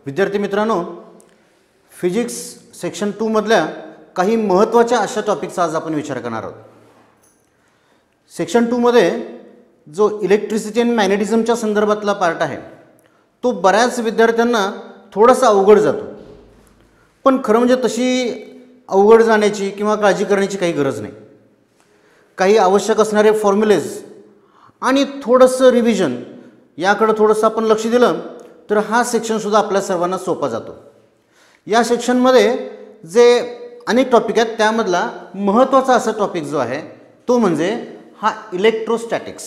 विद्यार्थी मित्रांनो, physics section 2 मधल्या काही महत्त्वाच्या अशा टॉपिकचा आज आपण विचार करणार आहोत. सेक्शन 2 मध्ये जो इलेक्ट्रिसिटी आणि मॅग्नेटिझमच्या संदर्भातला पार्ट आहे तो बऱ्याच विद्यार्थ्यांना थोडासा अवघड जातो. पण खरं म्हणजे तशी अवघड जाण्याची किंवा काळजी करण्याची काही गरज नाही. काही आवश्यक असणारे फॉर्म्युलेज आणि थोडंसं रिव्हिजन याकडे थोडंसं आपण लक्ष दिलं तर हा सेक्शनसुद्धा आपल्या सर्वांना सोपा जातो. या सेक्शनमध्ये जे अनेक टॉपिक आहेत त्यामधला महत्त्वाचा असा टॉपिक जो आहे तो म्हणजे हा इलेक्ट्रोस्टॅटिक्स.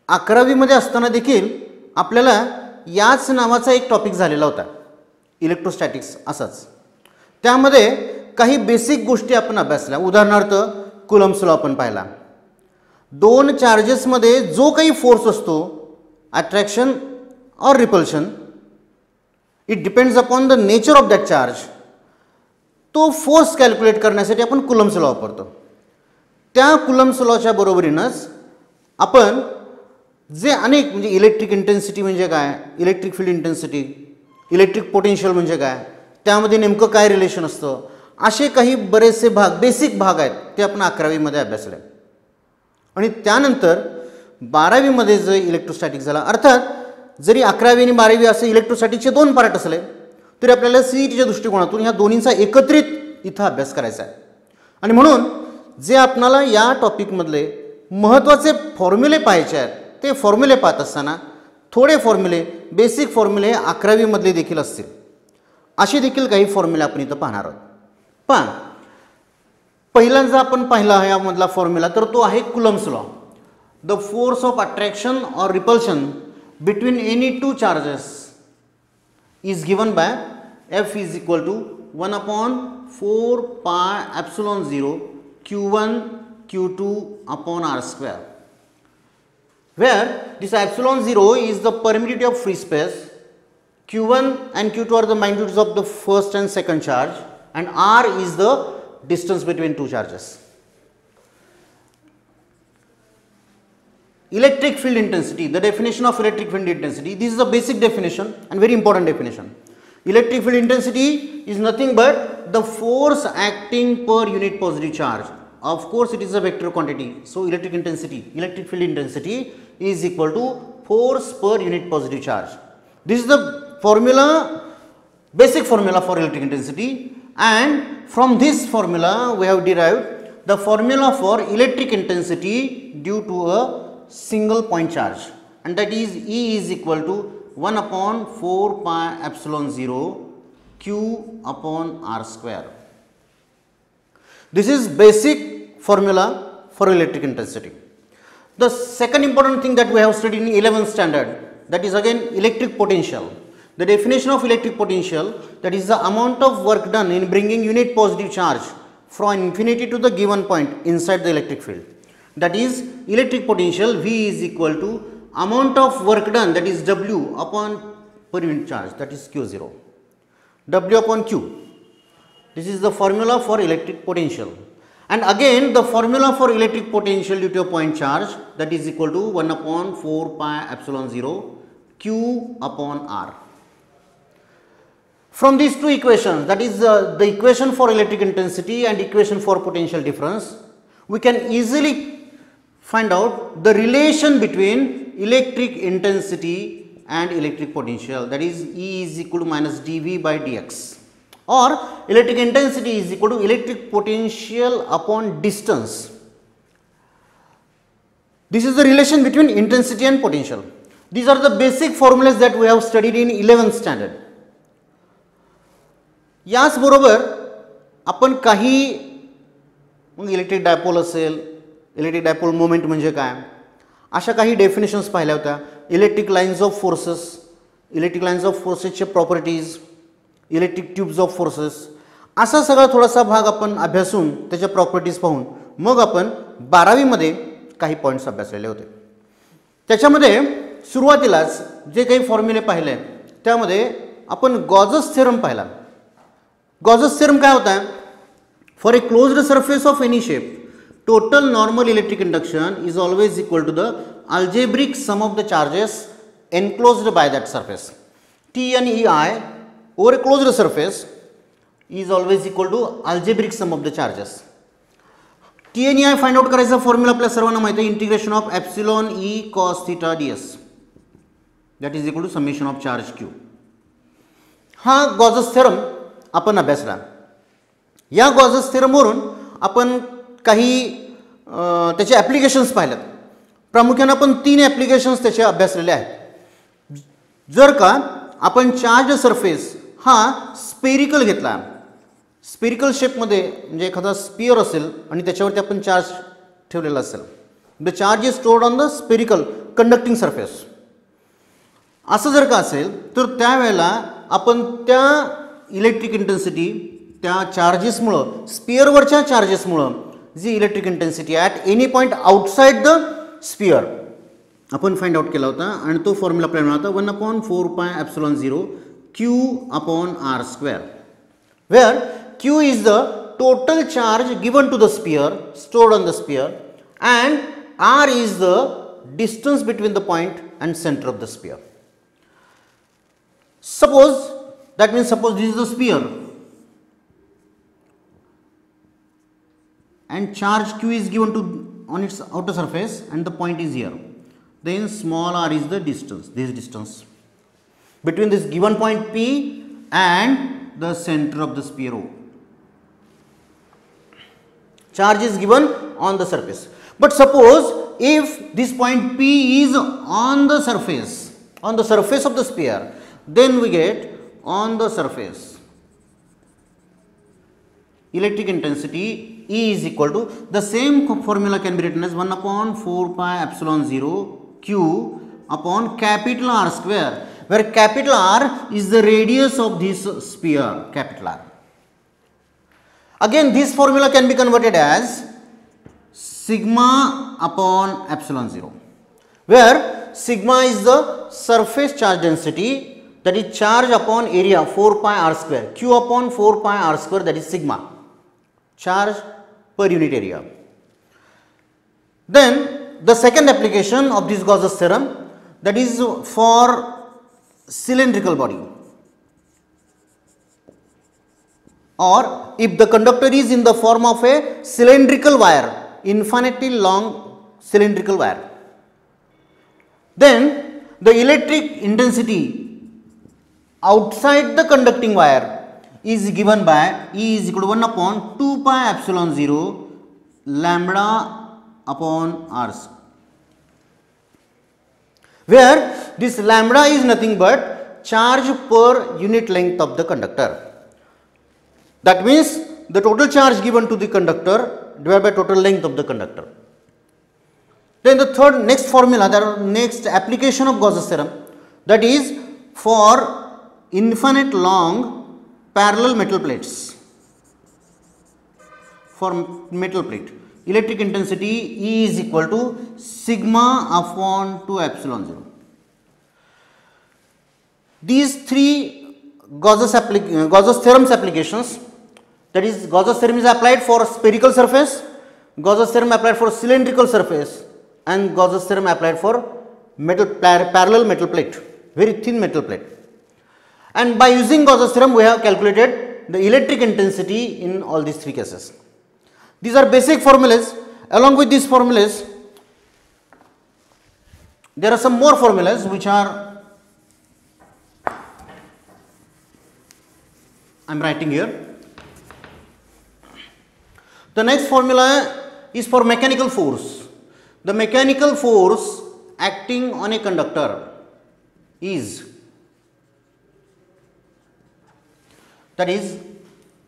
11वीमध्ये असताना देखील आपल्याला याच नावाचा एक टॉपिक झालेला होता इलेक्ट्रोस्टॅटिक्स असाच. त्यामध्ये काही बेसिक गोष्टी आपण अभ्यासल्या. उदाहरणार्थ कुलम्ब्स लॉ आपण पाहिला. दोन चार्जेसमध्ये जो काही फोर्स असतो attraction or repulsion, it depends upon the nature of that charge. तो फोर्स कॅल्क्युलेट करण्यासाठी आपण कुलम्ब्स लॉ वापरतो. त्या कुलम्ब्स लॉच्या बरोबरीनंच आपण जे अनेक म्हणजे इलेक्ट्रिक इंटेन्सिटी म्हणजे काय, electric field intensity, electric potential म्हणजे काय, त्यामध्ये नेमकं काय रिलेशन असतं, असे काही बरेचसे भाग बेसिक भाग आहेत ते आपण 11वीमध्ये अभ्यासले. आणि त्यानंतर 12वीमध्ये जे इलेक्ट्रोस्टॅटिक झाला, अर्थात जरी 11वी आणि 12वी असे इलेक्ट्रोस्टॅटिकचे दोन पार्ट असले तरी आपल्याला CETच्या दृष्टिकोनातून ह्या दोन्हींचा एकत्रित इथं अभ्यास करायचा आहे. आणि म्हणून जे आपणाला या टॉपिकमधले महत्त्वाचे फॉर्म्युले पाहायचे आहेत ते फॉर्म्युले पाहत असताना थोडे फॉर्म्युले बेसिक फॉर्म्युले 11वीमधले देखील असतील. असे देखील काही फॉर्म्युले आपण इथं पाहणार आहोत. पण पहिल्यांदा आपण पाहिला यामधला फॉर्म्युला तर तो आहे Coulomb's law. The force of attraction or repulsion between any two charges is given by F is equal to 1 upon 4 pi epsilon 0 Q1 Q2 upon R square, where this epsilon 0 is the permittivity of free space, Q1 and Q2 are the magnitudes of the first and second charge, and R is the distance between two charges. Electric field intensity, the definition of electric field intensity, this is a basic definition and very important definition. Electric field intensity is nothing but the force acting per unit positive charge. Of course, it is a vector quantity. So, electric field intensity is equal to force per unit positive charge. This is the formula, basic formula for electric intensity, and from this formula we have derived the formula for electric intensity due to a single point charge, and that is E is equal to 1 upon 4 pi epsilon 0 Q upon R square. This is basic formula for electric intensity. The second important thing that we have studied in 11th standard, that is again electric potential. The definition of electric potential, that is the amount of work done in bringing unit positive charge from infinity to the given point inside the electric field. That is electric potential V is equal to amount of work done, that is W upon per unit charge, that is Q0. W upon Q. This is the formula for electric potential. And again the formula for electric potential due to a point charge, that is equal to 1 upon 4 pi epsilon 0 Q upon R. From these two equations, that is the equation for electric intensity and equation for potential difference, we can easily find out the relation between electric intensity and electric potential, that is E is equal to minus dV by dx, or electric intensity is equal to electric potential upon distance. This is the relation between intensity and potential. These are the basic formulas that we have studied in 11th standard. याच बरोबर आपण काही मग electric dipole असेल, electric dipole moment म्हणजे काय, अशा काही डेफिनेशन्स पाहिल्या होत्या. Electric lines of forces, electric lines of फोर्सेसचे properties, electric tubes of forces, असा सगळा थोडासा भाग आपण अभ्यासून त्याच्या प्रॉपर्टीज पाहून मग आपण 12वीमध्ये काही पॉईंट्स अभ्यासलेले होते. त्याच्यामध्ये सुरुवातीलाच जे काही फॉर्म्युले पाहिले त्यामध्ये आपण गॉजस थेरम पाहिला. गॉजस थेरम काय होता, for a closed surface of any shape total normal electric induction is always equal to the algebraic sum of the charges enclosed by that surface. T and EI over a closed surface is always equal to algebraic sum of the charges. T and EI find out करायचा formula आपल्या सर्वांना माहिती आहे, integration of epsilon E cos theta ds that is equal to summation of charge Q. हा Gauss's theorem आपण अभ्यासला. या Gauss's थेरमवरून आपण काही त्याचे ॲप्लिकेशन्स पाहिलेत. प्रामुख्याने आपण 3 ॲप्लिकेशन्स त्याचे अभ्यासलेले आहेत. जर का आपण चार्ज सरफेस हा स्पेरिकल घेतला, स्पेरिकल शेपमध्ये म्हणजे एखादा स्पियर असेल आणि त्याच्यावरती आपण चार्ज ठेवलेला असेल, the charge is stored on the spherical conducting surface, असं जर का असेल तर त्यावेळेला आपण त्या इलेक्ट्रिक इंटेन्सिटी त्या चार्जेसमुळं, स्पियरवरच्या चार्जेसमुळं जी electric intensity at any point outside the sphere आपण फाइंड आउट केला होता आणि तो फॉर्म्युला आपल्याला मिळाला 1/4πε0 Q/r², where Q is the total charge given to the sphere stored on the sphere and R is the distance between the point and center of the sphere. Suppose this is the sphere and charge Q is given to on its outer surface and the point is here. Then small r is the distance, this distance between this given point P and the center of the sphere O. Charge is given on the surface. But suppose if this point P is on the surface of the sphere, then we get on the surface electric intensity E is equal to, the same formula can be written as 1/4πε0 Q upon capital R², where capital R is the radius of this sphere, capital R. Again, this formula can be converted as sigma upon epsilon 0, where sigma is the surface charge density, that is charge upon area 4πr², Q upon 4πr², that is sigma, charge per unit area. Then the second application of this Gauss's theorem, that is for cylindrical body, or if the conductor is in the form of a cylindrical wire, infinitely long cylindrical wire, then the electric intensity outside the conducting wire is given by E is equal to 1/2πε0 lambda upon r, where this lambda is nothing but charge per unit length of the conductor. That means the total charge given to the conductor divided by total length of the conductor. Then the next formula, the next application of Gauss's theorem, that is for infinite long parallel metal plates. For metal plate, electric intensity E is equal to sigma upon 2ε0. These three Gauss's theorem's applications, that is Gauss's theorem is applied for spherical surface, Gauss's theorem applied for cylindrical surface, and Gauss's theorem applied for parallel metal plate, very thin metal plate. And by using Gauss's theorem, we have calculated the electric intensity in all these three cases. These are basic formulas. Along with these formulas, there are some more formulas which are, I am writing here. The next formula is for mechanical force. The mechanical force acting on a conductor is, that is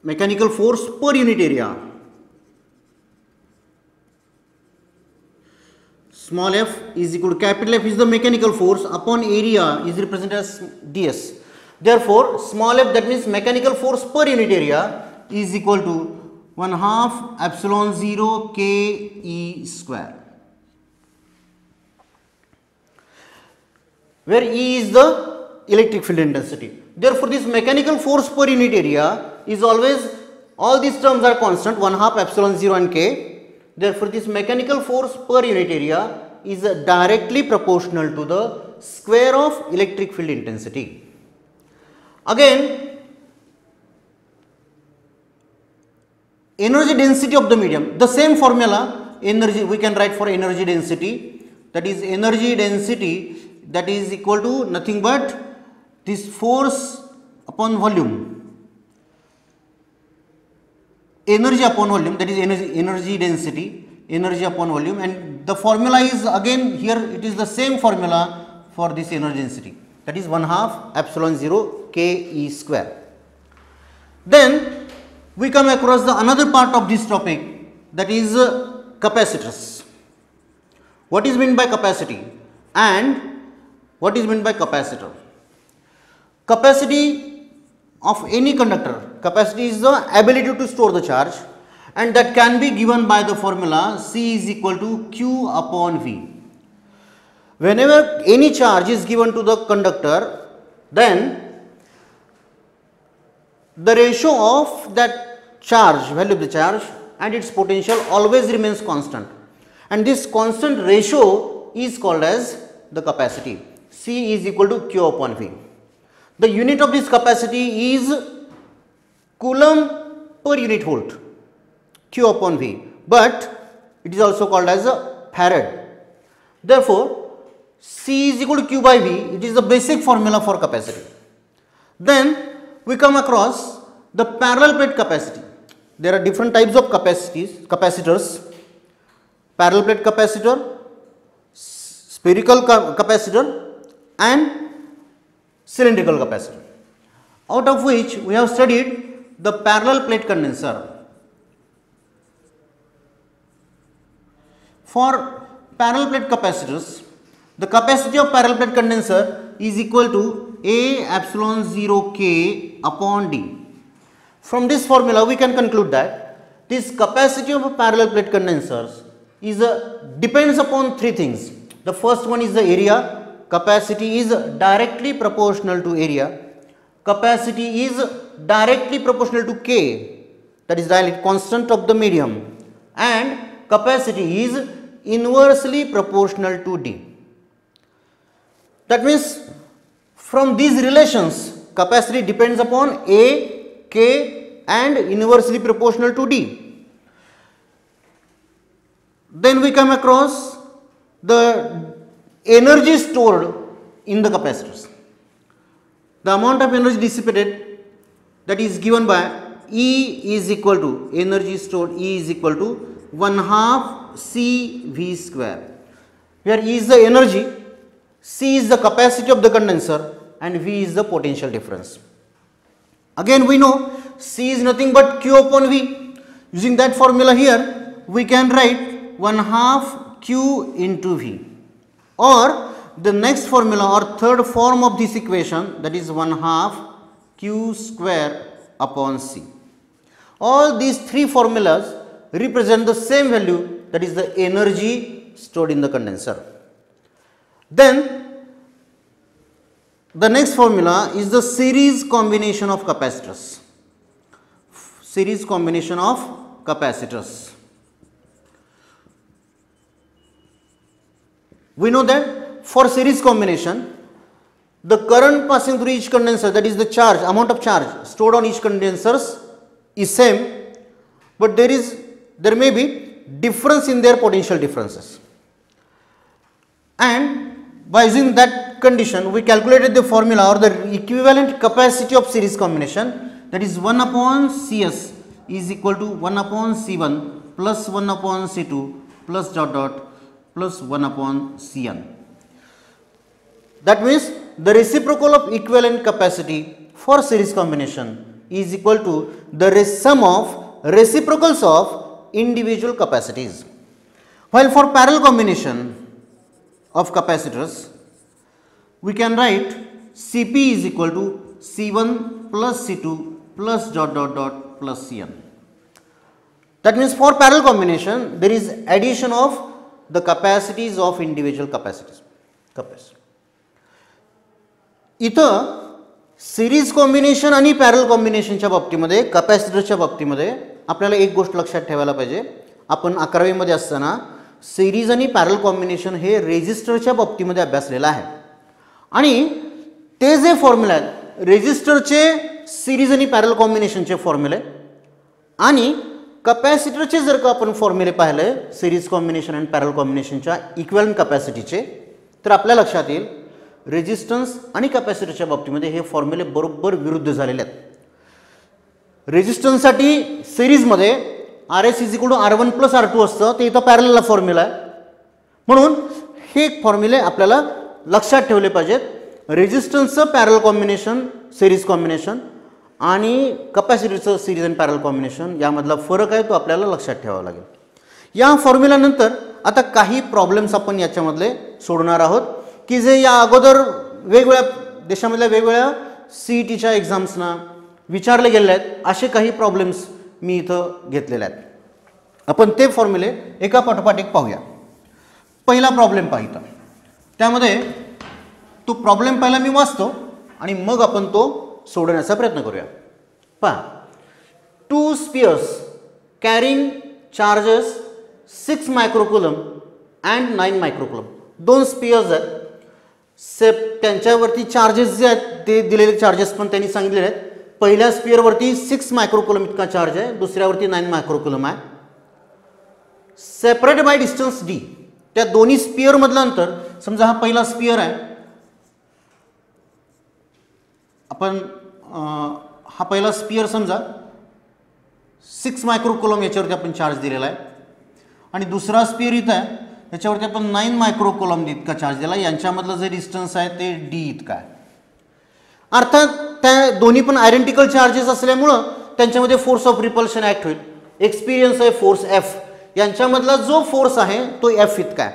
mechanical force per unit area. Small f is equal to capital F is the mechanical force upon area is represented as ds. Therefore, small f, that means mechanical force per unit area, is equal to 1/2ε0 Ke², where E is the electric field intensity. Therefore, this mechanical force per unit area is always, all these terms are constant, 1/2ε0 and K. Therefore, this mechanical force per unit area is directly proportional to the square of electric field intensity. Again, energy density of the medium, the same formula, energy we can write for energy density, that is energy density that is equal to nothing but this force upon volume, energy upon volume, that is energy density, energy upon volume, and the formula is again here it is the same formula for this energy density, that is 1/2 epsilon 0 k E square. Then we come across the another part of this topic, that is capacitors. What is meant by capacity and what is meant by capacitor? Capacity of any conductor, capacity is the ability to store the charge, and that can be given by the formula C is equal to Q upon V. Whenever any charge is given to the conductor, then the ratio of that charge, value of the charge and its potential always remains constant, and this constant ratio is called as the capacity. C is equal to Q upon V. The unit of this capacity is coulomb per unit volt, Q upon V, but it is also called as a farad. Therefore, C is equal to Q by V, it is the basic formula for capacity. Then we come across the parallel plate capacity. There are different types of capacitors: parallel plate capacitor, spherical capacitor and cylindrical capacitor, out of which we have studied the parallel plate condenser. For parallel plate capacitors, the capacity of parallel plate condenser is equal to A epsilon 0 k upon D. From this formula we can conclude that this capacity of a parallel plate condensers is depends upon three things. The first one is the area. Capacity is directly proportional to area. Capacity is directly proportional to K, that is dielectric constant of the medium, and capacity is inversely proportional to D. That means from these relations capacity depends upon A, K and inversely proportional to D. Then we come across the energy stored in the capacitors. The amount of energy dissipated, that is given by E is equal to energy stored, E is equal to 1/2 C V square, where E is the energy, C is the capacity of the condenser and V is the potential difference. Again we know C is nothing but Q upon V. Using that formula here we can write 1/2 Q into V, or the next formula or third form of this equation, that is 1/2 Q square upon C. All these three formulas represent the same value, that is the energy stored in the condenser. Then the next formula is the series combination of capacitors. Series combination of capacitors. We know that for series combination, the current passing through each condenser, that is the charge, amount of charge stored on each condensers is same, but there may be difference in their potential differences. And by using that condition, we calculated the formula or the equivalent capacity of series combination, that is 1 upon Cs is equal to 1 upon C1 plus 1 upon C2 plus dot dot plus 1 upon Cn. That means the reciprocal of equivalent capacity for series combination is equal to the sum of reciprocals of individual capacities. While for parallel combination of capacitors, we can write Cp is equal to C1 plus C2 plus dot dot dot plus Cn. That means for parallel combination there is addition of the capacities of individual capacities. इथं series combination आणि पॅरल कॉम्बिनेशनच्या बाबतीमध्ये कॅपॅसिटरच्या बाबतीमध्ये आपल्याला एक गोष्ट लक्षात ठेवायला पाहिजे. आपण 11वी मध्ये असताना सिरीज आणि पॅरल कॉम्बिनेशन हे रेजिस्टरच्या बाबतीमध्ये अभ्यासलेलं आहे आणि ते जे फॉर्म्युला आहेत रेजिस्टरचे सिरीज आणि पॅरल कॉम्बिनेशनचे फॉर्म्युले आणि कपॅसिटरचे जर का आपण फॉर्म्युले पाहिले सिरीज कॉम्बिनेशन आणि पॅरल कॉम्बिनेशनच्या इक्विव्हॅलेंट कपॅसिटीचे, तर आपल्या लक्षात येईल रेजिस्टन्स आणि कपॅसिटरच्या बाबतीमध्ये हे फॉर्म्युले बरोबर विरुद्ध झालेले आहेत. रेजिस्टन्ससाठी सिरीजमध्ये RS = R1 + R2 असतं, ते इथं पॅरलला फॉर्म्युला आहे. म्हणून हे फॉर्म्युले आपल्याला लक्षात ठेवले पाहिजेत. रेजिस्टन्सचं पॅरल कॉम्बिनेशन सिरीज कॉम्बिनेशन आणि कपॅसिटरचं सिरीज आणि पॅरल कॉम्बिनेशन यामधला फरक आहे तो आपल्याला लक्षात ठेवावा लागेल. या फॉर्म्युल्यानंतर आता काही प्रॉब्लेम्स आपण याच्यामधले सोडणार आहोत की जे या अगोदर वेगवेगळ्या देशामधल्या वेगवेगळ्या CETच्या एक्झाम्सना विचारले गेले आहेत. असे काही प्रॉब्लेम्स मी इथं घेतलेले आहेत. आपण ते फॉर्म्युले एका पाठोपाठ एक पाहूया. पहिला प्रॉब्लेम पाहिजे, त्यामध्ये तो प्रॉब्लेम पहिला मी वाचतो आणि मग आपण तो सोडवण्याचा प्रयत्न करूया. पहा, 2 spheres carrying charges 6 microcoulomb and 9 microcoulomb. 2 spheres आहेत, त्यांच्यावरती चार्जेस जे आहेत ते दिलेले चार्जेस पण त्यांनी सांगितलेले आहेत. पहिल्या स्पियरवरती 6 मायक्रोकुलम इतका चार्ज आहे, दुसऱ्यावरती 9 मायक्रोकुलम आहे. Separate by distance d. त्या दोन्ही स्पियरमधलं अंतर, समजा हा पहिला स्पियर आहे, आपण हा पहिला स्पियर समजा 6 मायक्रोकुलम याच्यावरती आपण चार्ज दिलेला आहे आणि दुसरा स्पियर इथं आहे याच्यावरती आपण 9 मायक्रोकुलम इतका चार्ज दिला. यांच्यामधलं जे डिस्टन्स आहे ते d इतका आहे. अर्थात त्या दोन्ही पण आयडेंटिकल चार्जेस असल्यामुळं त्यांच्यामध्ये फोर्स ऑफ रिपल्शन ॲक्ट होईल. एक्सपिरियन्स आहे फोर्स F, यांच्यामधला जो फोर्स आहे तो F इतका आहे.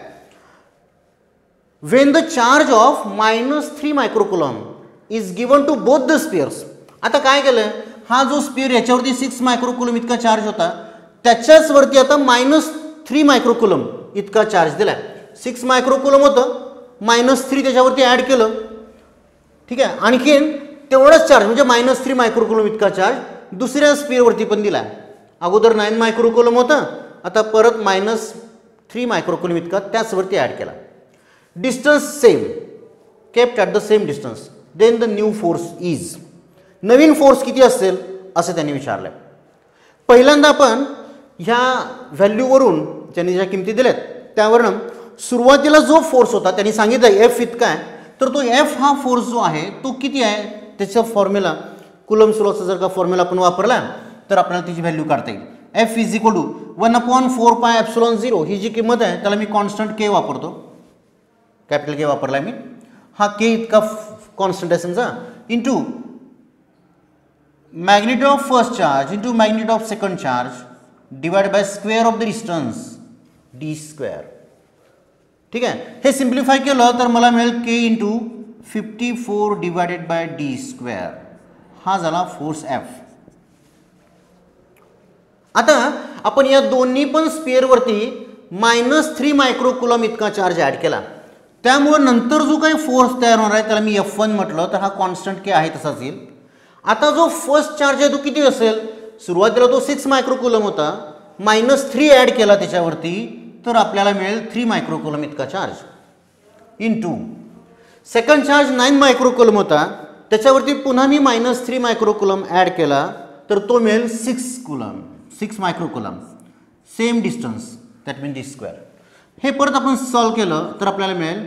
When the charge of -3 microcoulomb is given to both the spheres. आता काय केलं, हा जो स्पियर याच्यावरती 6 मायक्रोकुलम इतका चार्ज होता त्याच्याच वरती आता -3 मायक्रोकुलम इतका चार्ज दिला. 6 मायक्रोकुलम होतं, -3 त्याच्यावरती ॲड केलं, ठीक आहे. आणखीन तेवढाच चार्ज म्हणजे -3 मायक्रोकुलम इतका चार्ज दुसऱ्या स्पियरवरती पण दिला. अगोदर 9 मायक्रोकुलम होतं, आता परत -3 मायक्रोकुलम इतका त्याचवरती ॲड केला. Distance same, kept at the same distance. Then the new force is. नवीन फोर्स किती असेल असं त्यांनी विचारलं. पहिल्यांदा आपण ह्या व्हॅल्यूवरून त्यांनी ज्या किमती दिल्यात त्यावरून सुरुवातीला जो फोर्स होता त्यांनी सांगितलं F इतका आहे, तर तो F हा फोर्स जो आहे तो किती आहे त्याचा फॉर्म्युला कुलम्स लॉचा जर का फॉर्म्युला आपण वापरला तर आपल्याला त्याची व्हॅल्यू काढता येईल. F = 1/4πε0. ही जी किंमत आहे त्याला मी कॉन्स्टंट K वापरतो, कॅपिटल K वापरला मी. हा K इतका कॉन्स्टंट आहे समजा, into magnitude of first charge into magnitude of second charge divide by square of the distance d². ठीक आहे. हे सिम्प्लिफाय केलं तर मला मिळेल K × 54 डिवायडेड बाय d². हा झाला फोर्स F. आता आपण या दोन्ही पण स्पियरवरती -3 मायक्रोकुलम इतका चार्ज ॲड केला, त्यामुळे नंतर जो काही फोर्स तयार होणार आहे त्याला मी F1 म्हटलं तर हा कॉन्स्टंट K आहे तसाच येईल. आता जो फर्स्ट चार्ज आहे तो किती असेल, सुरुवातीला तो 6 मायक्रोकुलम होता, -3 ॲड केला त्याच्यावरती तर आपल्याला मिळेल 3 मायक्रोकुलम इतका चार्ज, इंटू सेकंड चार्ज 9 मायक्रोकुलम होता त्याच्यावरती पुन्हा मी -3 मायक्रोकुलम ॲड केला तर तो मिळेल 6 microcoulomb, same distance, that mean d². हे परत आपण सॉल्व केलं तर आपल्याला मिळेल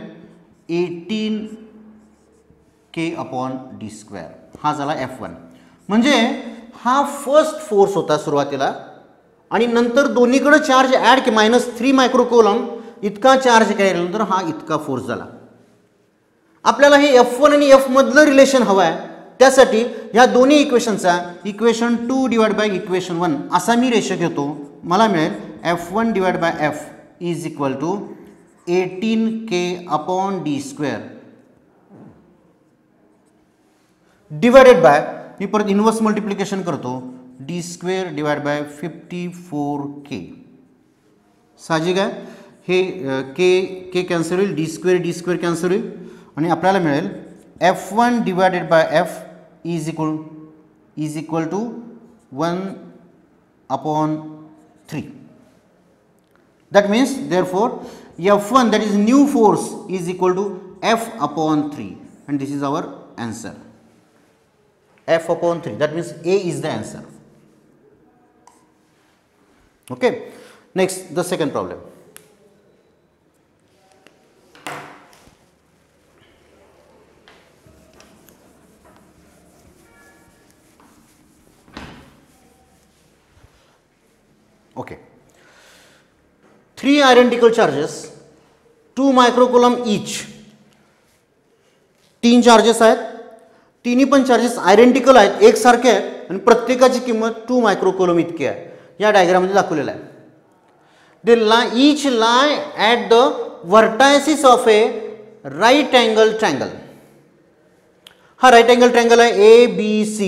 18K/d². हा झाला F1. म्हणजे हा फर्स्ट फोर्स होता सुरुवातीला आणि नंतर दोन्हीकडे चार्ज ॲड के -3 मायक्रोकुलम इतका चार्ज केल्यानंतर हा इतका फोर्स झाला. आपल्याला हे F1 आणि F मधलं रिलेशन हवं आहे, त्यासाठी ह्या दोन्ही इक्वेशनचा इक्वेशन 2 डिवाइड बाय इक्वेशन 1 असा मी रेशो घेतो. मला मिळेल F1 divide by F is equal to 18K/d² divided by, मी परत इन्व्हर्स मल्टिप्लिकेशन करतो, d² डिवाइड बाय 54K. साहजिक आहे हे K कॅन्सल होईल, d² कॅन्सल होईल आणि आपल्याला मिळेल F1 divided by F is equal to 1/3. That means therefore F1, that is new force, is equal to F/3 and this is our answer. F/3. That means A is the answer. Okay. Next, the second problem. Okay. 3 identical charges, 2 microcoulomb each. 3 charges आहेत, तिन्ही पण charges identical आहेत, एकसारखे आहेत आणि प्रत्येकाची किंमत 2 मायक्रोकोलम इतकी आहे. या डायग्राममध्ये दाखवलेलं आहे. They each lie at the vertices of a right angle triangle. हा राईट अँगल ट्रँगल आहे ABC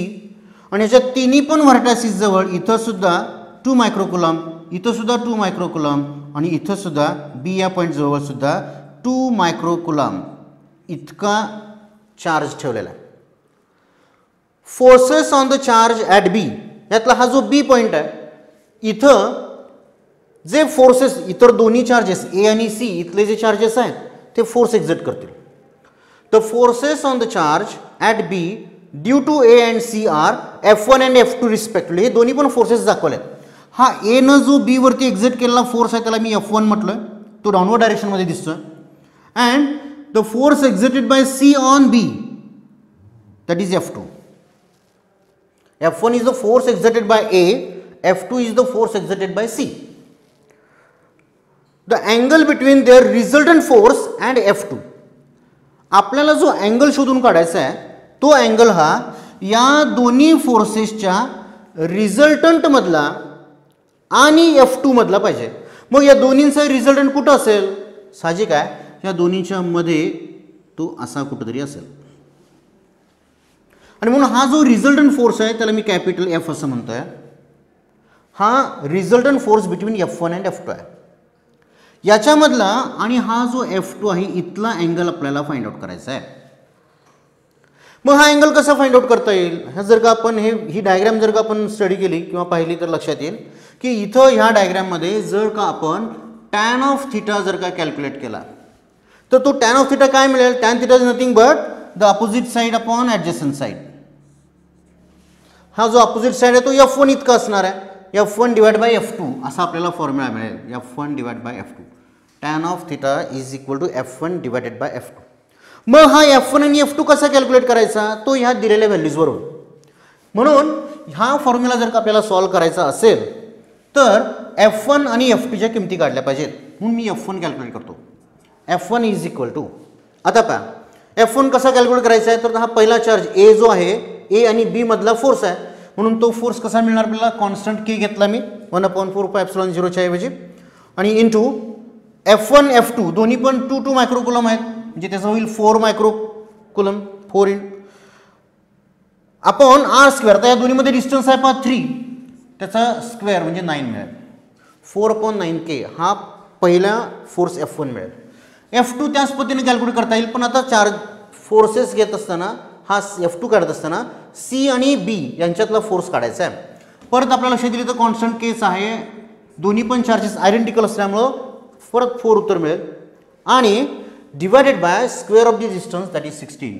आणि ह्याच्या तिन्ही पण व्हर्टायसिस जवळ इथं सुद्धा 2 मायक्रोकुलम, इथं सुद्धा 2 मायक्रोकुलम आणि इथं सुद्धा B या पॉईंट जवळ सुद्धा 2 मायक्रोकुलम इतका चार्ज ठेवलेला आहे. Forces on the charge at B, यातला हा जो B पॉईंट आहे, इथं जे फोर्सेस इतर दोन्ही चार्जेस A आणि C इथले जे चार्जेस आहेत ते फोर्स एक्झर्ट करतील. The forces on the charge at B due to A and C are F1 and F2 respectively. हे दोन्ही पण फोर्सेस दाखवलेत. हा A न जो B वरती एक्झर्ट केलेला फोर्स आहे त्याला मी F1 म्हटलोय, तो डाऊनवर्ड डायरेक्शनमध्ये दिसतोय. And the force exerted by C on B, that is F2. F1 is the force exerted by A, F2 is the force exerted by C. The angle between their resultant force and F2. आपल्याला जो angle शोधून काढायचा आहे तो angle हा या दोन्ही फोर्सेसच्या resultant मधला आणि F2 मधला पाहिजे. मग या दोन्हींचा रिझल्टंट कुठं असेल? साहजिक आहे, या दोन्हीच्या मध्ये तो असा कुठेतरी असेल. आणि म्हणून हा जो रिझल्टंट फोर्स आहे त्याला मी कॅपिटल F असं म्हणतोय. हा resultant force between F1 and F2 आहे. याच्यामधला आणि हा जो F2 आहे इथला अँगल आपल्याला फाइंड आउट करायचा आहे. मग हा अँगल कसा फाइंड आउट करता येईल? हा जर का आपण ही डायग्राम जर का आपण स्टडी केली किंवा पाहिली तर लक्षात येईल की इथं ह्या डायग्राममध्ये जर का आपण टॅन ऑफ थिटा जर का कॅल्क्युलेट केला तर तो टॅन ऑफ थिटा काय मिळेल? Tan theta is nothing but the opposite side upon adjacent side. हा जो अपोजिट साइड आहे तो F1 इतका असणार आहे. F1 डिवाइड बाय F2 असा आपल्याला फॉर्म्युला मिळेल. F1 divide by F2. Tan of theta is equal to F1 divided by F2. मग हा F1 आणि F2 कसा कॅल्क्युलेट करायचा? तो ह्या दिलेल्या व्हॅल्यूजवरून. म्हणून हा फॉर्म्युला जर का आपल्याला सॉल्व्ह करायचा असेल तर F1 आणि F2च्या किमती काढल्या पाहिजेत. म्हणून मी F1 कॅल्क्युलेट करतो. F1 इज इक्वल टू, आता पहा F1 कसा कॅल्क्युलेट करायचा आहे तर हा पहिला चार्ज A जो आहे A आणि B मधला फोर्स आहे. म्हणून तो फोर्स कसा मिळणार आपल्याला? कॉन्स्टंट K घेतला मी 1/4πε0 च्या ऐवजी आणि इनटू F1 F2 दोन्ही पण 2 मायक्रोकुलम आहेत म्हणजे त्याचं होईल 4 मायक्रोकुलम 4 इन अपॉन R स्क्वेअर. तर या दोन्हीमध्ये डिस्टन्स आहे 3, त्याचा स्क्वेअर म्हणजे 9 मिळेल. 4/9K हा पहिला फोर्स F1 मिळेल. F2 त्याच पद्धतीने कॅल्क्युलेट करता येईल पण आता चार्ज फोर्सेस घेत असताना हा F2 काढत असताना C आणि B यांच्यातला फोर्स काढायचा आहे. परत आपल्याला लक्षात दिली तर कॉन्स्टंट केस आहे, दोन्ही पण चार्जेस आयडेंटिकल असल्यामुळं परत 4 उत्तर मिळेल आणि divided by square of the distance that is 16.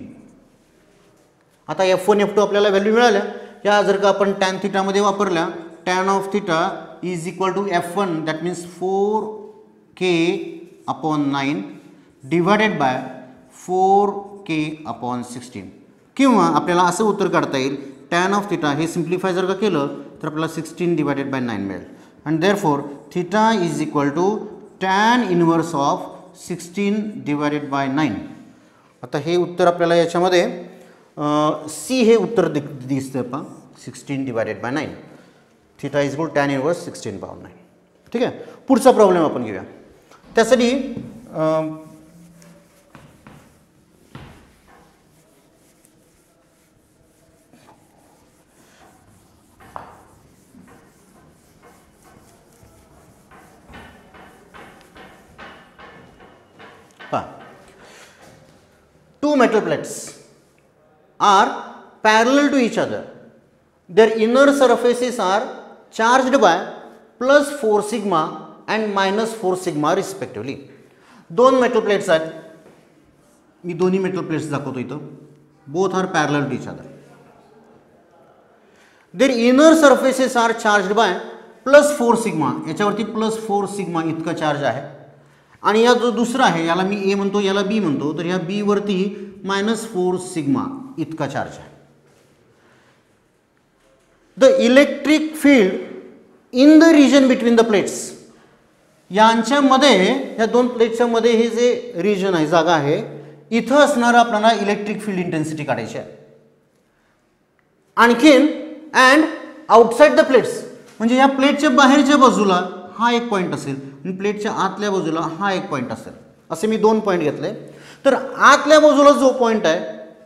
आता F1 F2 आपल्याला व्हॅल्यू मिळाल्या. या जर का आपण टॅन थिटामध्ये वापरल्या, tan of theta is equal to F1 that means 4K/9 divided by 4K/16. किंवा आपल्याला असं उत्तर काढता येईल टॅन ऑफ थिटा हे सिम्प्लिफाय जर का केलं तर आपल्याला 16 डिवायडेड बाय 9 मिळेल. And therefore theta is equal to tan inverse of 16 divided by 9. आता हे उत्तर आपल्याला याच्यामध्ये C हे उत्तर दिसतं पहा 16 divided by 9. Theta is equal tan inverse 16/9. ठीक आहे. पुढचा प्रॉब्लेम आपण घेऊया. त्यासाठी two metal plates are parallel to each other. Their inner surfaces are charged by +4 sigma and -4 sigma respectively. दोन मेटल प्लेट्स आहेत. मी दोन्ही मेटल प्लेट्स दाखवतो इथं. Both are parallel to each other. Their inner surfaces are charged by +4 sigma, याच्यावरती +4 sigma इतका charge आहे. आणि या जो दुसरा आहे याला मी ए म्हणतो, याला बी म्हणतो, तर ह्या बी वरती -4 सिग्मा इतका चार्ज आहे. The electric field in the region between the plates, यांच्यामध्ये या दोन प्लेट्सच्या मध्ये हे जे रिजन आहे, जागा आहे, इथं असणारं आपल्याला इलेक्ट्रिक फील्ड इंटेन्सिटी काढायची आहे. आणखीन अँड आउटसाइड द प्लेट्स, म्हणजे या प्लेटच्या बाहेरच्या बाजूला हा एक पॉईंट असेल आणि प्लेटच्या आतल्या बाजूला हा एक पॉईंट असेल, असे मी दोन पॉईंट घेतले. तर आतल्या बाजूला जो पॉईंट आहे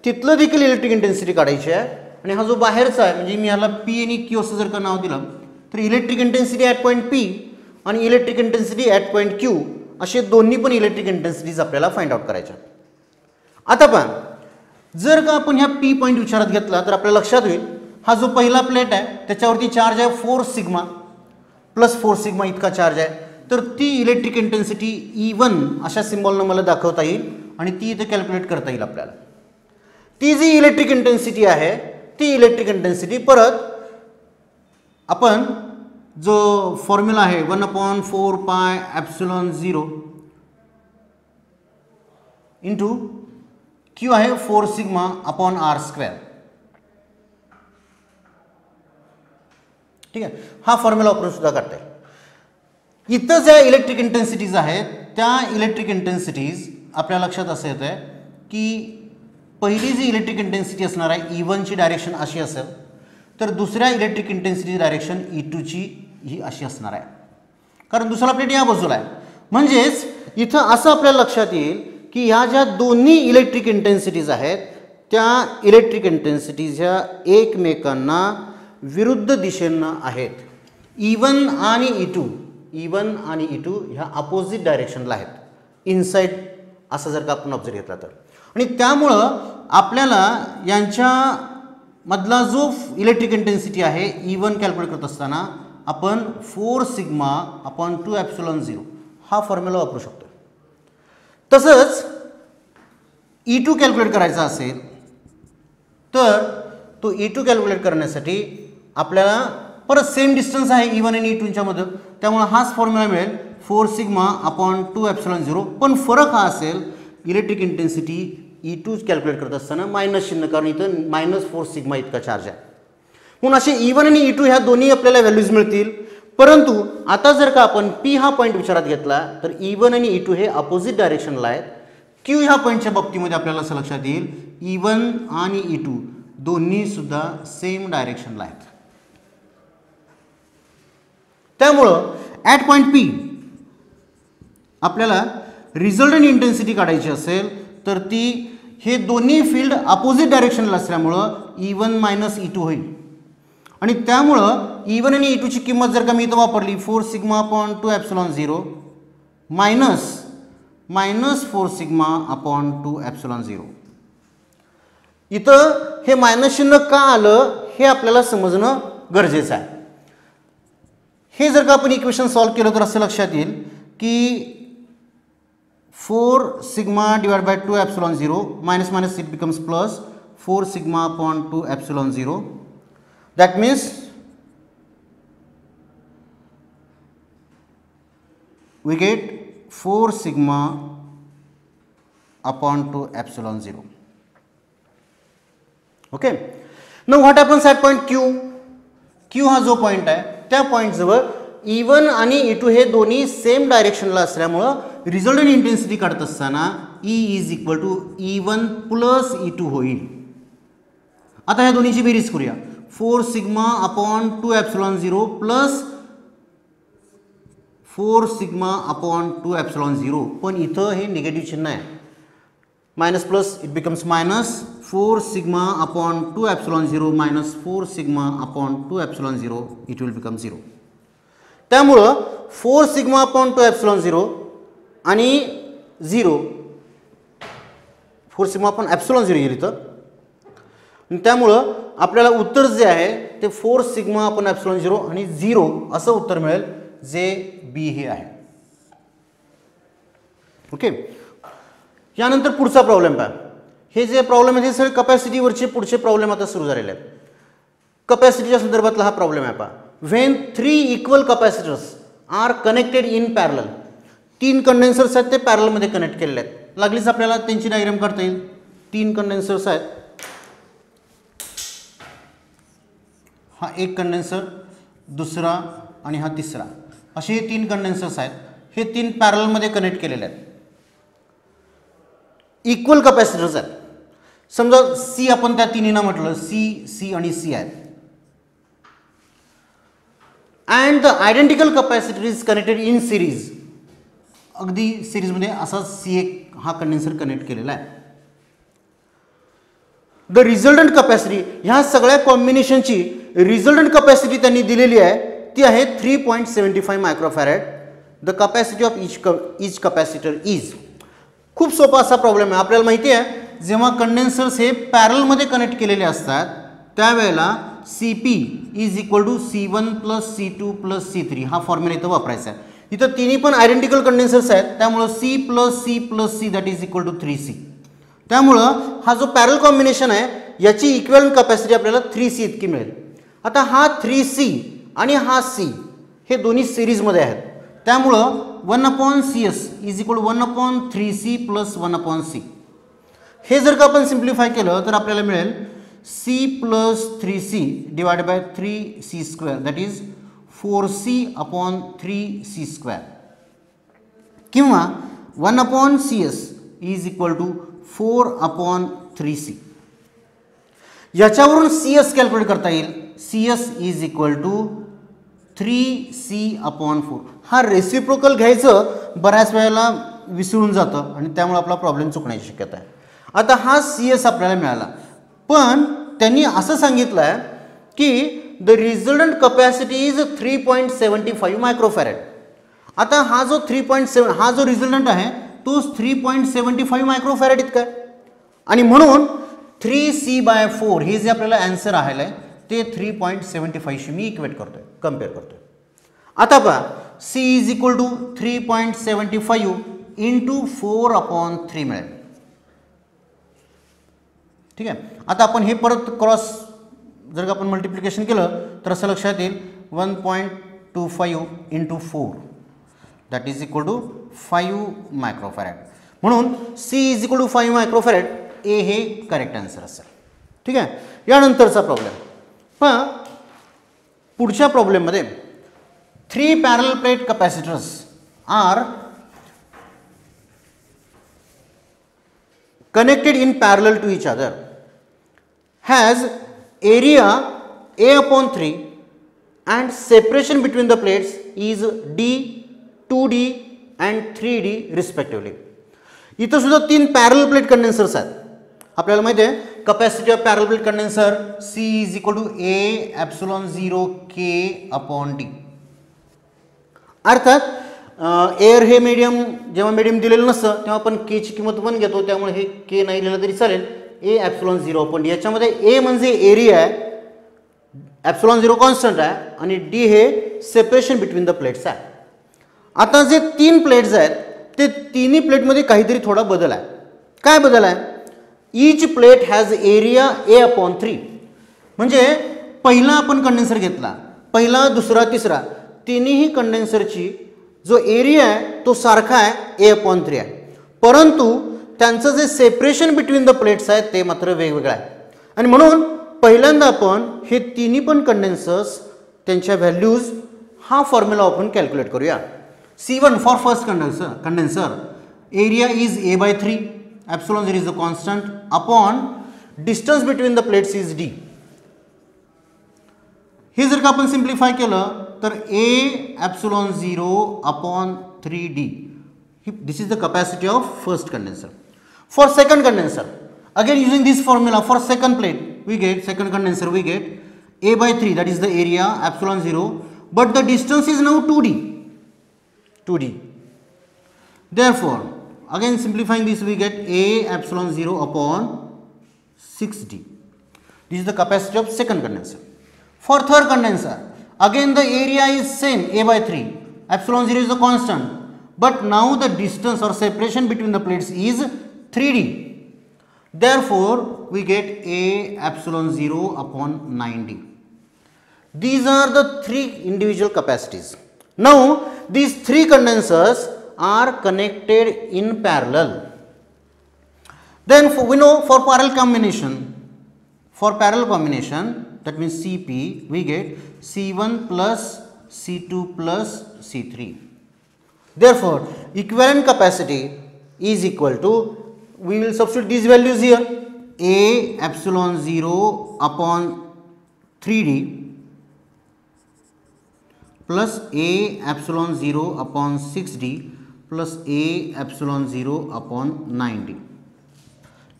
तिथलं देखील इलेक्ट्रिक इंटेन्सिटी काढायची आहे. आणि हा जो बाहेरचा आहे, म्हणजे मी ह्याला पी आणि क्यू असं जर का नाव दिलं, तर electric intensity at point P आणि electric intensity at point Q असे दोन्ही पण इलेक्ट्रिक इंटेन्सिटीज आपल्याला फाइंड आउट करायच्या. आता पहा, जर का आपण ह्या पी पॉईंट विचारात घेतला तर आपल्या लक्षात होईल हा जो पहिला प्लेट आहे त्याच्यावरती चार्ज आहे 4 सिग्मा, +4 सिग्मा इतका चार्ज आहे. तर ती इलेक्ट्रिक इंटेन्सिटी E1 अशा सिम्बॉलनं मला दाखवता येईल आणि ती इथे कॅल्क्युलेट करता येईल आपल्याला. ती जी इलेक्ट्रिक इंटेन्सिटी आहे ती इलेक्ट्रिक इंटेन्सिटी परत आपण जो फॉर्म्युला आहे 1/4πε0 इंटू क्यू आहे 4 सिग्मा अपॉन r². ठीक आहे, हा फॉर्म्युला वापरून सुद्धा काढता येईल. इथं ज्या इलेक्ट्रिक इंटेन्सिटीज आहेत त्या इलेक्ट्रिक इंटेन्सिटीज आपल्या लक्षात असं येतं आहे की पहिली जी इलेक्ट्रिक इंटेन्सिटी असणार आहे E1 ची डायरेक्शन अशी असेल, तर दुसऱ्या इलेक्ट्रिक इंटेन्सिटी डायरेक्शन E2 ची ही अशी असणार आहे, कारण दुसरा प्लेट या बाजूला आहे. म्हणजेच इथं असं आपल्याला लक्षात येईल की ह्या ज्या दोन्ही इलेक्ट्रिक इंटेन्सिटीज आहेत त्या इलेक्ट्रिक इंटेन्सिटीज ह्या एकमेकांना विरुद्ध दिशेनं आहेत. E1 आणि E2 ह्या अपोजिट डायरेक्शनला आहेत, इनसाइड असं जर का आपण ऑब्झर्व घेतला तर. आणि त्यामुळं आपल्याला यांच्या मधला जो इलेक्ट्रिक इंटेन्सिटी आहे E1 कॅल्क्युलेट करत असताना आपण 4 सिग्मा अपॉन 2ε0 हा फॉर्म्युला वापरू शकतो. तसंच E2 कॅल्क्युलेट करायचा असेल तर तो E2 कॅल्क्युलेट करण्यासाठी आपल्याला परत सेम डिस्टन्स आहे E1 आणि E2 मध्ये, त्यामुळे हाच फॉर्म्युला मिळेल 4 सिग्मा अपॉन 2ε0. पण फरक हा असेल इलेक्ट्रिक इंटेन्सिटी E2 कॅल्क्युलेट करत असताना मायनस चिन्ह, कारण इथं -4 सिग्मा इतका चार्ज आहे. म्हणून असे E1 आणि E2 ह्या दोन्ही आपल्याला व्हॅल्यूज मिळतील. परंतु आता जर का आपण P हा पॉईंट विचारात घेतला तर E1 आणि E2 हे अपोजिट डायरेक्शनला आहेत. Q ह्या पॉईंटच्या बाबतीमध्ये आपल्याला असं लक्षात येईल E1 आणि E2 दोन्ही सुद्धा सेम डायरेक्शनला आहेत. त्यामुळं ॲट पॉईंट P आपल्याला रिझल्टंट इंटेन्सिटी काढायची असेल तर ती हे दोन्ही फील्ड अपोजिट डायरेक्शनला असल्यामुळं E1 - E2 होईल. आणि त्यामुळं E1 आणि E2 ची किंमत जर का मी इथं वापरली 4 सिग्मा अपॉन 2ε0 -4 सिग्मा अपॉन 2ε0, इथं हे मायनस चिन्ह का आलं हे आपल्याला समजणं गरजेचं आहे. हे जर का आपण इक्वेशन सॉल्व्ह केलं तर असं लक्षात येईल की 4 sigma divide by 2ε0 minus minus it becomes plus 4 sigma upon 2ε0. That means we get 4 sigma upon 2ε0. Okay. Now what happens at point Q? Q हा जो पॉइंट आहे त्या पॉइंट जवळ E1 आणि E2 हे दोन्ही सेम डायरेक्शनला असल्यामुळं रिझल्टंट इंटेन्सिटी काढत असताना E is equal to E1 plus E2 होईल. आता ह्या दोन्हीची बेरीज करूया. 4 sigma upon 2ε0 plus 4 sigma upon 2ε0, पण इथं हे निगेटिव्ह चिन्ह आहे, minus plus it becomes minus 4 sigma upon 2ε0 minus 4 sigma upon 2ε0 it will become 0. त्यामुळं 4 सिग्मा अपॉन 2ε0 आणि 0, 4 सिग्मा अपॉन ε0 येईल इथं. त्यामुळं आपल्याला उत्तर जे आहे ते 4 सिग्मा अपॉन ε0 आणि 0 असं उत्तर मिळेल, जे बी हे आहे. ओके. यानंतर पुढचा प्रॉब्लेम पहा. हे जे प्रॉब्लेम आहे हे सगळे कपॅसिटीवरचे पुढचे प्रॉब्लेम आता सुरू झालेले आहेत. कपॅसिटीच्या संदर्भातला हा प्रॉब्लेम आहे पहा. When 3 equal capacitors are connected in parallel, 3 condensers आहेत ते पॅरलमध्ये कनेक्ट केलेले आहेत. लागलीच आपल्याला त्यांची डायग्राम काढता येईल. 3 कंडेन्सर्स आहेत, हा एक कंडेन्सर, दुसरा आणि हा तिसरा, असे हे 3 कंडेन्सर्स आहेत. हे 3 पॅरलमध्ये कनेक्ट केलेले आहेत, इक्वल कपॅसिटर्स आहेत. समजा सी आपण त्या तिन्हींना म्हटलं, सी, सी आणि सी आहेत. And the identical capacitor is connected in series, अगदी सिरीजमध्ये असा सी एक हा कंडेन्सर कनेक्ट केलेला आहे. द रिझल्टंट कपॅसिटी, ह्या सगळ्या कॉम्बिनेशनची रिझल्टंट कपॅसिटी त्यांनी दिलेली आहे, ती आहे 3.75 microfarad. The capacity of each capacitor is. खूप सोपा असा प्रॉब्लेम आहे. आपल्याला माहिती आहे जेव्हा कंडेन्सर्स हे पॅरलमध्ये कनेक्ट केलेले असतात त्यावेळेला CP is equal to C1 plus C2 plus C3 हा फॉर्म्युला इथं वापरायचा आहे. इथं तिन्ही पण आयडेंटिकल कंडेन्सर्स आहेत, त्यामुळं C plus C plus C that is equal to 3C. त्यामुळं हा जो पॅरल कॉम्बिनेशन आहे याची इक्विव्हॅलेंट कपॅसिटी आपल्याला 3C इतकी मिळेल. आता हा 3C आणि हा C हे दोन्ही सिरीजमध्ये आहेत, त्यामुळं 1/CS is equal to 1/3C plus 1/C. हे जर का आपण सिम्प्लिफाय केलं तर आपल्याला मिळेल C plus 3C divided by 3C square that is 4C/3C² किंवा 1/CS is equal to 4/3C. याच्यावरून CS कॅल्क्युलेट करता येईल. CS is equal to 3C/4. हा रेसिप्रोकल घ्यायचं बऱ्याच वेळेला विसरून जातं आणि त्यामुळे आपला प्रॉब्लेम चुकण्याची शक्यता आहे. आता हा CS आपल्याला मिळाला, पण त्यांनी असं सांगितलं आहे की the resultant capacity is 3.75 microfarad. आता हा जो 3.7 हा जो रिझल्टंट आहे तोच 3.75 मायक्रोफॅरेड इतका आहे आणि म्हणून 3C/4 हे जे आपल्याला आन्सर आहे ते 3.75 मी इक्वेट करतोय, कम्पेअर करतोय. आता पहा C is equal to 3.75 into 4/3 मिळेल. ठीक आहे. आता आपण हे परत क्रॉस जर का आपण मल्टिप्लिकेशन केलं तर असं लक्षात येईल 1.25 into 4 that is equal to 5 microfarad. म्हणून C is equal to 5 microfarad, A हे करेक्ट आन्सर असेल. ठीक आहे. यानंतरचा प्रॉब्लेम पहा. पुढच्या प्रॉब्लेममध्ये 3 parallel plate capacitors are connected in parallel to each other, has area A/3 and separation between the plates is D, 2D and 3D respectively. इथं सुद्धा 3 parallel plate कंडेन्सर्स आहेत. आपल्याला माहिती आहे capacity of parallel plate condenser C is equal to A/0 K/D. अर्थात air हे medium जेव्हा medium दिलेलं नसतं तेव्हा आपण केची किंमत 1 घेतो, त्यामुळे हे के नाही लिहिलं तरी चालेल. A/0 याच्यामध्ये ए म्हणजे एरिया आहे, ε0 कॉन्स्टंट आहे आणि डी हे सेपरेशन बिटवीन द प्लेट्स आहे. आता जे 3 प्लेट्स आहेत ते तिन्ही प्लेटमध्ये काहीतरी थोडा बदल आहे. काय बदल आहे? Each plate has area A/3. म्हणजे पहिला आपण कंडेन्सर घेतला, पहिला दुसरा तिसरा, तिन्ही कंडेन्सरची जो एरिया आहे तो सारखा आहे A/3 आहे, परंतु त्यांचं जे सेपरेशन बिटवीन द प्लेट्स आहे ते मात्र वेगवेगळं आहे. आणि म्हणून पहिल्यांदा आपण हे तिन्ही पण कंडेन्सर्स त्यांच्या व्हॅल्यूज हा फॉर्म्युला वापरून कॅल्क्युलेट करूया. C1 for first condenser area is A/3, ε0 is the constant upon distance between the plates is D. हे जर का आपण सिम्प्लिफाय केलं तर A/3D. This is the capacity of first condenser. For second condenser, again using this formula for second plate, we get second condenser we get A/3, that is the area ε0, but the distance is now 2D. Therefore, again simplifying this we get A/0 upon 6D. This is the capacity of second condenser. For third condenser, again the area is same A/3, ε0 is the constant, but now the distance or separation between the plates is 3D. Therefore we get A/0 upon 9D. These are the three individual capacities. Now these three condensers are connected in parallel. Then we know for parallel combination, that means Cp, we get C1 plus C2 plus C3. Therefore equivalent capacity is equal to, we will substitute these values here, A epsilon 0 upon 3D plus A epsilon 0 upon 6D plus A epsilon 0 upon 9D.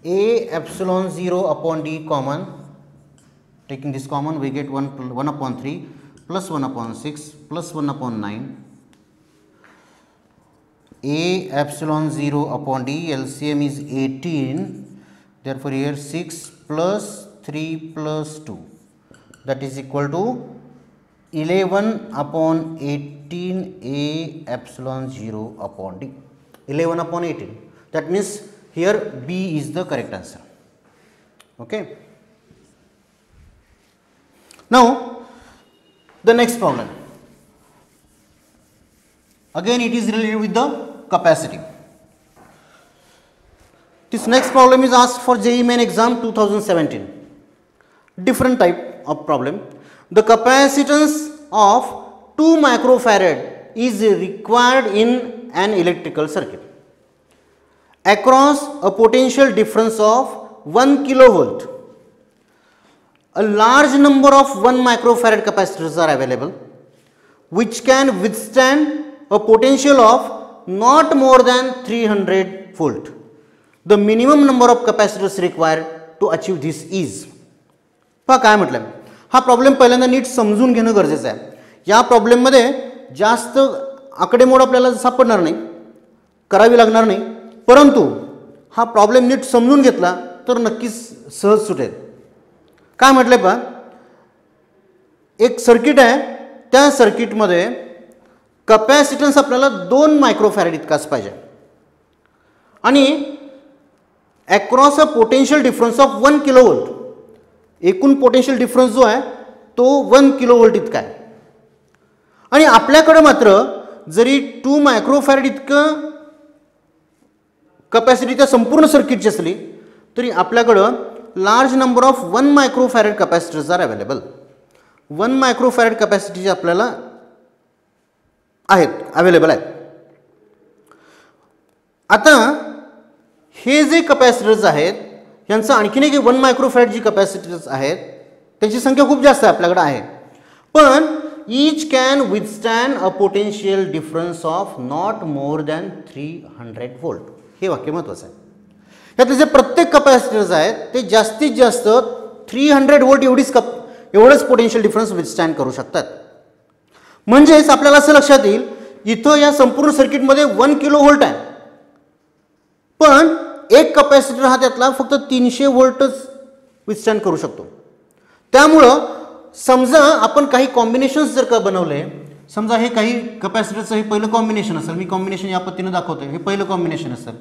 A epsilon 0 upon D common, taking this common we get 1 upon 3 plus 1 upon 6 plus 1 upon 9. A epsilon 0 upon D, LCM is 18, therefore here 6 plus 3 plus 2, that is equal to 11 upon 18 A epsilon 0 upon D. 11 upon 18, that means here B is the correct answer. Okay. Now the next problem, again it is related with the capacity. This next problem is asked for JEE Main Exam 2017. Different type of problem. The capacitance of 2 microfarad is required in an electrical circuit across a potential difference of 1 kilovolt. A large number of 1 microfarad capacitors are available which can withstand a potential of not more than 300 volt. The minimum number of capacitors required to achieve this is. पहा काय म्हटलं, हा problem पहिल्यांदा नीट समजून घेणं गरजेचं आहे. या प्रॉब्लेममध्ये जास्त आकडेमोड आपल्याला सापडणार नाही, करावी लागणार नाही, परंतु हा प्रॉब्लेम नीट समजून घेतला तर नक्कीच सहज सुटेल. काय म्हटलंय पहा, एक सर्किट आहे, त्या सर्किटमध्ये कॅपॅसिटन्स आपल्याला 2 मायक्रोफॅरेड इतकाच पाहिजे आणि across a potential difference of 1 kilovolt. एकूण पोटेन्शियल डिफरन्स जो आहे तो 1 किलोवोल्ट इतका आहे आणि आपल्याकडे मात्र जरी 2 मायक्रोफॅरेड इतकं कॅपॅसिटी त्या संपूर्ण सर्किटची असली तरी आपल्याकडं large number of 1 microfarad capacitors are available. 1 microfarad capacity आपल्याला आहेत, अवेलेबल आहेत. आता हे जे कॅपॅसिटर्स आहेत यांचं आणखीन एक 1 मायक्रोफॅरेड जी कॅपॅसिटर्स आहेत त्याची संख्या खूप जास्त आपल्याकडे आहे, पण each can withstand a potential difference of not more than 300 volt. हे वाक्य महत्त्वाचं आहे. यातले जे प्रत्येक कॅपॅसिटर्स आहेत ते जास्तीत जास्त 300 वोल्ट एवढंच पोटेन्शियल डिफरन्स विथस्टँड करू शकतात. म्हणजेच आपल्याला असं लक्षात येईल इथं या संपूर्ण सर्किटमध्ये 1 किलो व्होल्ट आहे, पण एक कॅपॅसिटर हा त्यातला फक्त 300 व्होल्टच विथस्टँड करू शकतो. त्यामुळं समजा आपण काही कॉम्बिनेशन्स जर का बनवले, समजा हे काही कॅपॅसिटरचं हे पहिलं कॉम्बिनेशन असेल, मी कॉम्बिनेशन या पद्धतीने दाखवतोय, हे पहिलं कॉम्बिनेशन असेल.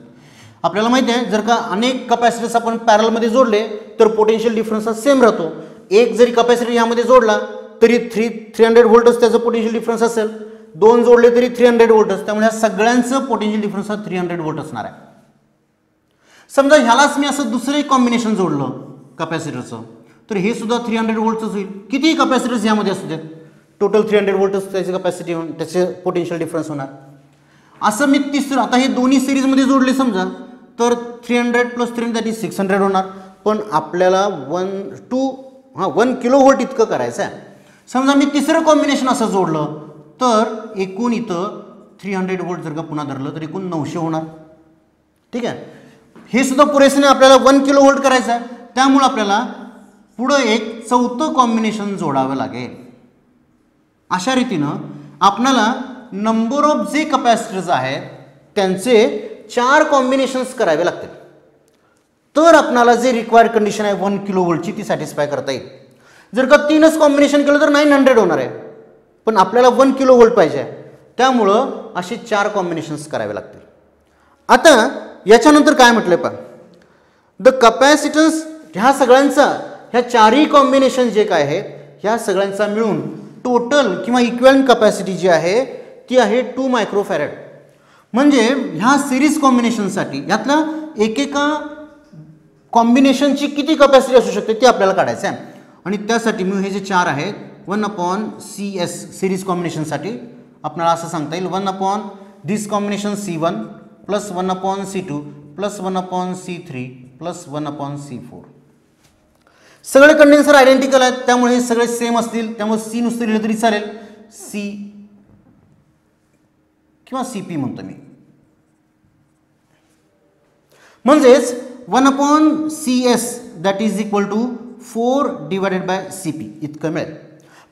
आपल्याला माहिती आहे जर का अनेक कॅपॅसिटर्स आपण पॅरलमध्ये जोडले तर पोटेन्शियल डिफरन्स हा सेम राहतो. एक जरी कॅपॅसिटर यामध्ये जोडला तरी 300 व्होल्टच त्याचं पोटेन्शियल डिफरन्स असेल, 2 जोडले तरी 300 व्होल्टच, त्यामुळे ह्या सगळ्यांचं पोटेन्शियल डिफरन्स हा 300 व्होल्ट असणार आहे. समजा ह्यालाच मी असं दुसरं एक कॉम्बिनेशन जोडलं कॅपॅसिटरचं तर हे सुद्धा 300 व्होल्टच होईल. किती कॅपॅसिटर्स यामध्ये असू देत, टोटल 300 व्होल्टच त्याची कॅपॅसिटी होऊन त्याचे पोटेन्शियल डिफरन्स होणार. असं मी तिसरं, आता हे दोन्ही सिरीजमध्ये जोडले समजा तर 300 + 3 दॅट इज 600 होणार, पण आपल्याला 1 किलो व्होल्ट इतकं करायचं आहे. समजा मी तिसरं कॉम्बिनेशन असं जोडलं तर एकूण इथं 300 व्होल्ट जर का पुन्हा धरलं तर एकूण 900 होणार. ठीक आहे, हे सुद्धा पुरेसे नाही, आपल्याला 1 किलो व्होल्ट करायचं आहे. त्यामुळे आपल्याला पुढं एक चौथं कॉम्बिनेशन जोडावं लागेल. अशा रीतीनं आपल्याला नंबर ऑफ जे कॅपॅसिटर्स आहेत त्यांचे 4 कॉम्बिनेशन्स करावे लागतील, तर आपल्याला जे रिक्वायर्ड कंडिशन आहे 1 किलो व्होल्टची ती सॅटिस्फाय करता येईल. जर का 3च कॉम्बिनेशन केलं तर 900 होणार आहे, पण आपल्याला 1 किलो व्होल्ट पाहिजे, त्यामुळं असे 4 कॉम्बिनेशन्स करावे लागतील. आता याच्यानंतर काय म्हटलंय पहा, द कॅपॅसिटन्स ह्या सगळ्यांचा ह्या 4ही कॉम्बिनेशन जे काय आहे ह्या सगळ्यांचा मिळून टोटल किंवा इक्विव्हॅलेंट कपॅसिटी जी आहे ती आहे 2 मायक्रोफॅरेड. म्हणजे ह्या सिरीज कॉम्बिनेशनसाठी यातल्या एकेका कॉम्बिनेशनची किती कपॅसिटी असू शकते ते आपल्याला काढायचं आहे. आणि त्यासाठी मी हे जे 4 आहेत 1/CS सिरीज कॉम्बिनेशनसाठी आपल्याला असं सांगता येईल 1/ this combination C1 plus 1/C2 plus 1/C3 plus 1/C4. सगळे कंडेन्सर आयडेंटिकल आहेत त्यामुळे हे सगळे सेम असतील, त्यामुळे C नुसतं लिहिलं तरी चालेल. C किंवा CP म्हणतो मी. म्हणजेच 1/CS that is equal to 4/CP इतकं मिळेल.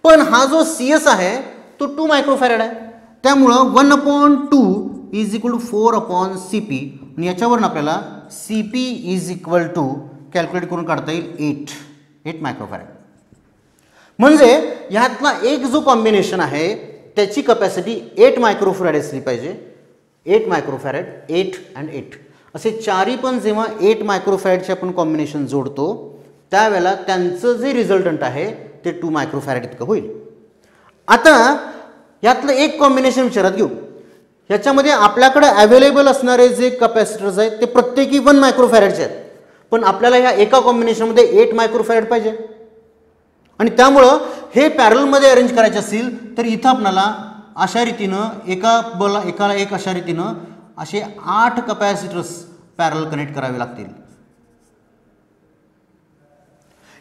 पण हा जो CS आहे तो 2 मायक्रोफॅरेड आहे, त्यामुळं 1/2 इज इक्वल टू 4/CP आणि याच्यावरून आपल्याला CP is equal to calculate करून काढता येईल 8 मायक्रोफॅरेड. म्हणजे ह्यातला एक जो कॉम्बिनेशन आहे त्याची कपॅसिटी 8 मायक्रोफॅरेड असली पाहिजे. 8 मायक्रोफॅरेड 8 अँड 8 असे चारही पण जेव्हा 8 मायक्रोफॅरेडचे आपण कॉम्बिनेशन जोडतो त्यावेळेला त्यांचं जे रिझल्टंट आहे ते 2 मायक्रोफॅरेड इतकं होईल. आता यातलं एक कॉम्बिनेशन विचारात घेऊ. ह्याच्यामध्ये आपल्याकडे अवेलेबल असणारे जे कपॅसिटर्स आहेत ते प्रत्येकी 1 मायक्रोफॅरेडचे आहेत, पण आपल्याला ह्या एका कॉम्बिनेशनमध्ये 8 मायक्रोफॅरेड पाहिजे. आणि त्यामुळं हे पॅरलमध्ये अरेंज करायचे असेल तर इथं आपल्याला अशा रीतीनं एकाला एक अशा रीतीनं असे 8 कपॅसिटर्स पॅरल कनेक्ट करावे लागतील.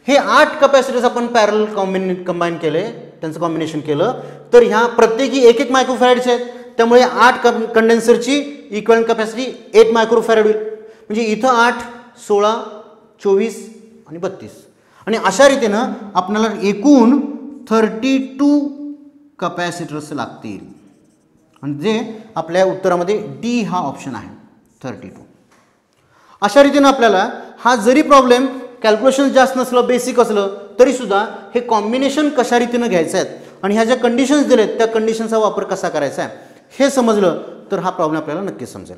हे 8 कपॅसिटर्स आपण पॅरल कंबाईन केले, त्यांचं कॉम्बिनेशन केलं तर ह्या प्रत्येकी 1 मायक्रोफॅरेडचे आहेत, त्यामुळे 8 कंडेन्सरची इक्विव्हॅलेंट कपॅसिटी 8 मायक्रोफॅरेड होईल. म्हणजे इथं 8, 16, 24 आणि 32 आणि अशा रीतीनं आपल्याला एकूण 32 कपॅसिटर्स लागतील. आणि जे आपल्या उत्तरामध्ये डी हा ऑप्शन आहे 32. अशा रीतीनं आपल्याला हा जरी प्रॉब्लेम कॅल्क्युलेशन जास्त नसलं, बेसिक असलं तरीसुद्धा हे कॉम्बिनेशन कशा रीतीनं घ्यायचं आहेत आणि ह्या ज्या कंडिशन्स दिलेत त्या कंडिशनचा वापर कसा करायचा आहे हे समजलं तर हा प्रॉब्लेम आपल्याला नक्कीच समजेल.